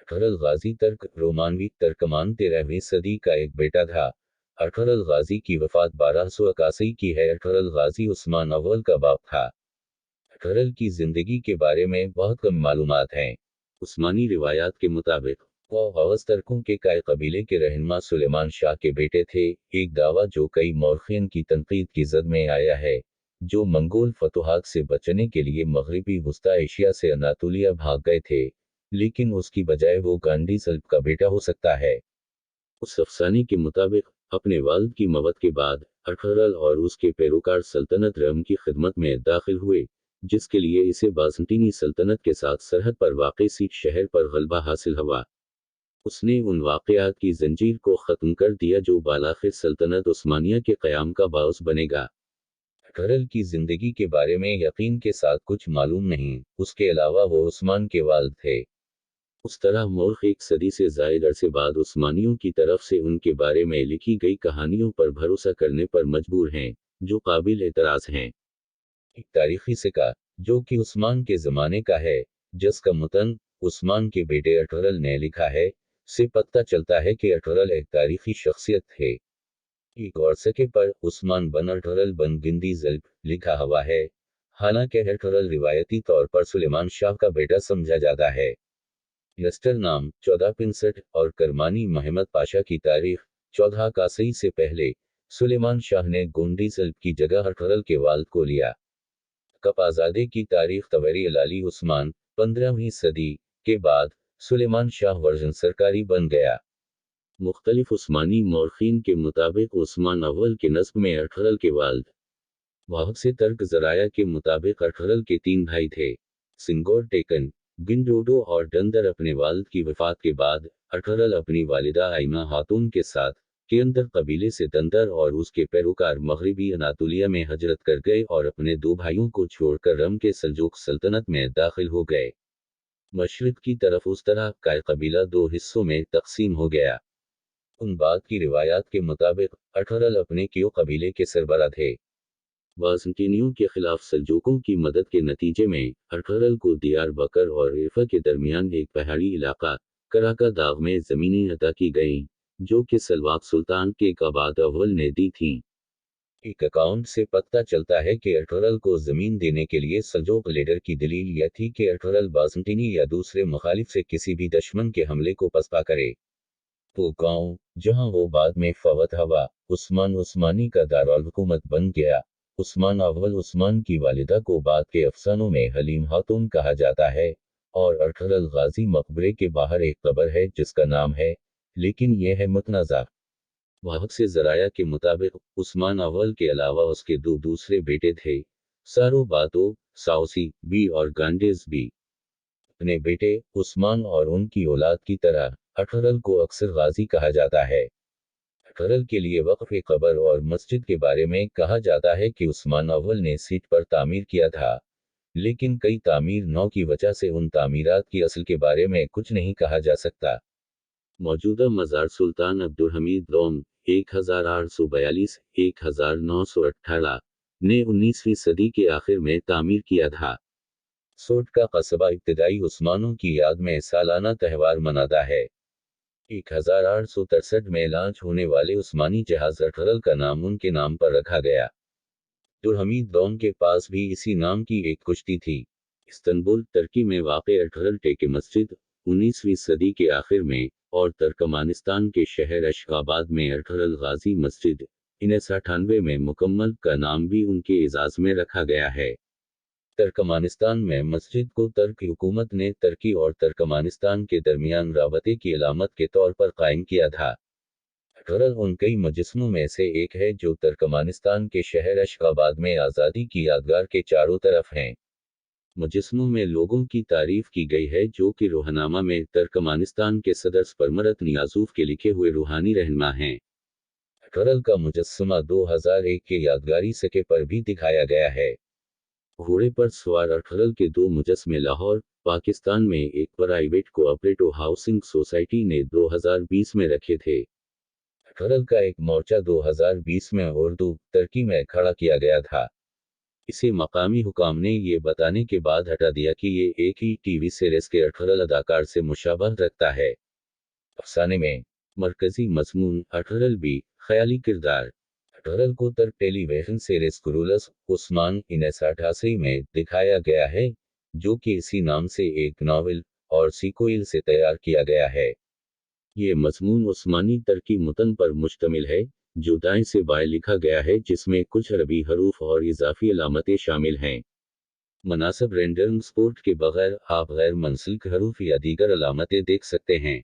अठरल गाजी तर्क रोमानवी तर्कमान 13वीं सदी का एक बेटा था। अठरल गाजी की वफात 1281 की है। अठरल गाजी उस्मान अव्वल का बाप था। अठरल की जिंदगी के बारे में बहुत कम मालूमात हैं। उस्मानी रिवायात के मुताबिक वो हवस तर्कों के काय कबीले के रहनुमा सुलेमान शाह के बेटे थे। एक दावा जो कई मौरखिन की तनकीद की जद में आया है, जो मंगोल फतुहात से बचने के लिए मगरबी वस्ता एशिया से अनातोलिया भाग गए थे, लेकिन उसकी बजाय वो गांडी सल्ब का बेटा हो सकता है। उस अफसाने के मुताबिक अपने वालिद की मौत के बाद अठरल और उसके पैरोकार सल्तनत रम की खिदमत में दाखिल हुए, जिसके लिए इसे बाज़ंतीनी सल्तनत के साथ सरहद पर वाक़ई सीट शहर पर गलबा हासिल हुआ। उसने उन वाक़यात की जंजीर को ख़त्म कर दिया जो बालाखिर सल्तनत उस्मानिया के क़याम का बाउस बनेगा। अठरल की ज़िंदगी के बारे में यकीन के साथ कुछ मालूम नहीं, उसके अलावा वो उस्मान के वालिद थे। उस तरह मौर्ख एक सदी से ज़ायद अरसे बाद उस्मानियों की तरफ से उनके बारे में लिखी गई कहानियों पर भरोसा करने पर मजबूर हैं, जो काबिल एतराज़ हैं। एक तारीखी सिक्का, जो कि उस्मान के ज़माने का है, जिसका मुतन उस्मान के बेटे अठरल ने लिखा है, से पता चलता है कि अठरल एक तारीखी शख्सियत थे। एक और सिक्के पर उस्मान बन अठरल बन गिंदी ज़ल्ब लिखा हुआ है, हालांकि अठरल रिवायती तौर पर सुलेमान शाह का बेटा समझा जाता है। यस्टर नाम 1465 और करमानी महमद पाशा की तारीख 1481 से पहले सुलेमान शाह ने गोंडी सल्ब की जगह अठरल के वालिद को लिया। कप आज़ादे की तारीख तवरी अलाली उस्मान 15वीं सदी के बाद सुलेमान शाह वर्जन सरकारी बन गया। मुख्तलिफ उस्मानी मौरखीन के मुताबिक उस्मान अव्वल के नस्ब में अठरल के वालिद। बहुत से तर्क ज़राया के मुताबिक अठरल के 3 भाई थे, सिंगोर टेकन, गिंडोडो और डंदर। अपने वालिद की वफात के बाद अठरल अपनी वालिदा आइमा खातून के साथ के अंदर कबीले से दंदर और उसके पैरोकार मगरबी अनातोलिया में हजरत कर गए और अपने 2 भाइयों को छोड़कर रम के सल्जूक सल्तनत में दाखिल हो गए। मशरिक की तरफ उस तरह का कबीला 2 हिस्सों में तकसीम हो गया। उन बाद की रिवायात के मुताबिक अठरल अपने क्यों कबीले के सरबराह थे। बाज़ंतीनियों के खिलाफ सल्जूकों की मदद के नतीजे में अठरल को दियार बकर और इरफा के दरमियान एक पहाड़ी इलाका कराका दाग में ज़मीनें अता की गईं, जो कि सलवाक सुल्तान के कबाद अव्वल ने दी थीं। एक अकाउंट से पता चलता है कि अठरल को ज़मीन देने के लिए सल्जूक लीडर की दलील यह थी कि अठरल बाज़ंतीनी या दूसरे मुखालिफ से किसी भी दुश्मन के हमले को पसपा करे। वो गांव, जहां वो बाद में फवत हुआ, उस्मान उस्मानी का दारुल हुकूमत बन गया। उस्मान अव्वल उस्मान की वालिदा को बाद के अफसानों में हलीम खातून कहा जाता है, और अठरल गाजी मकबरे के बाहर एक कब्र है जिसका नाम है, लेकिन यह है मुतनाज़ा। बहुत से ज़राया के मुताबिक उस्मान अव्वल के अलावा उसके 2 दूसरे बेटे थे, सारो बातो, साउसी बी और गांडेज बी। अपने बेटे उस्मान और उनकी औलाद की तरह अठरल को अक्सर गाजी कहा जाता है। अठरल के लिए वक्फ कब्र और मस्जिद के बारे में कहा जाता है कि उस्मान अव्वल ने सीट पर तामीर किया था, लेकिन कई तामीर नौ की वजह से उन तामीरात की असल के बारे में कुछ नहीं कहा जा सकता। मौजूदा मज़ार सुल्तान अब्दुल हमीद दोम 1842-1918 ने 19वीं सदी के आखिर में तामीर किया था। सोट का कस्बा इब्तदाई उस्मानों की याद में सालाना त्यौहार मनाता है। 1863 में लॉन्च होने वाले उस्मानी जहाज अठरल का नाम उनके नाम पर रखा गया। अब्दुल हमीद दोम के पास भी इसी नाम की एक कुश्ती थी। इस्तांबुल तुर्की में वाक़े अठरल टेके मस्जिद 19वीं सदी के आखिर में, और तुर्कमानिस्तान के शहर अशगाबाद में अठरल गाजी मस्जिद 1998 में मुकम्मल का नाम भी उनके एजाज़ में रखा गया है। तुर्कमानिस्तान में मस्जिद को तुर्क हुकूमत ने तुर्की और तुर्कमानिस्तान के दरमियान राबते की अलामत के तौर पर कायम किया था। अठरल उन कई मुजस्समों में से एक है जो तुर्कमानिस्तान के शहर अशगाबाद में आज़ादी की यादगार के चारों तरफ हैं। मुजस्समों में लोगों की तारीफ की गई है जो कि रोहनामा में तुर्कमानिस्तान के सदर परमरत नियाज़ूफ के लिखे हुए रूहानी रहनुमा हैं। अठरल का मुजस्समा 2001 के यादगारी सिक्के पर भी दिखाया गया है। घोड़े पर सवार अठरल के 2 मुजस्समे लाहौर, पाकिस्तान में एक प्राइवेट कोऑपरेटिव हाउसिंग सोसाइटी ने 2020 में रखे थे। अठरल का एक मोर्चा 2020 में उर्दू तुर्की में खड़ा किया गया था। इसे मकामी हुकाम ने ये बताने के बाद हटा दिया कि ये एक ही टीवी सीरीज के 18 अदाकार से मुशाबह रखता है। अफसाने में मरकजी मजमून 18 बी ख्याली किरदार 18 को तर्क टेलीविजन सीरीज कुरुलस उस्मान 1988 में दिखाया गया है, जो कि इसी नाम से एक नावल और सीक्वल से तैयार किया गया है। ये मजमून उस्मानी तरकी मुतन पर मुश्तमिल है, जो दाएं से बाएं लिखा गया है, जिसमें कुछ अरबी हरूफ और इजाफी अलामतें शामिल हैं। मुनासिब रेंडरिंग सपोर्ट के बगैर आप गैर मुंसलिक हरूफ या दीगर अलामतें देख सकते हैं।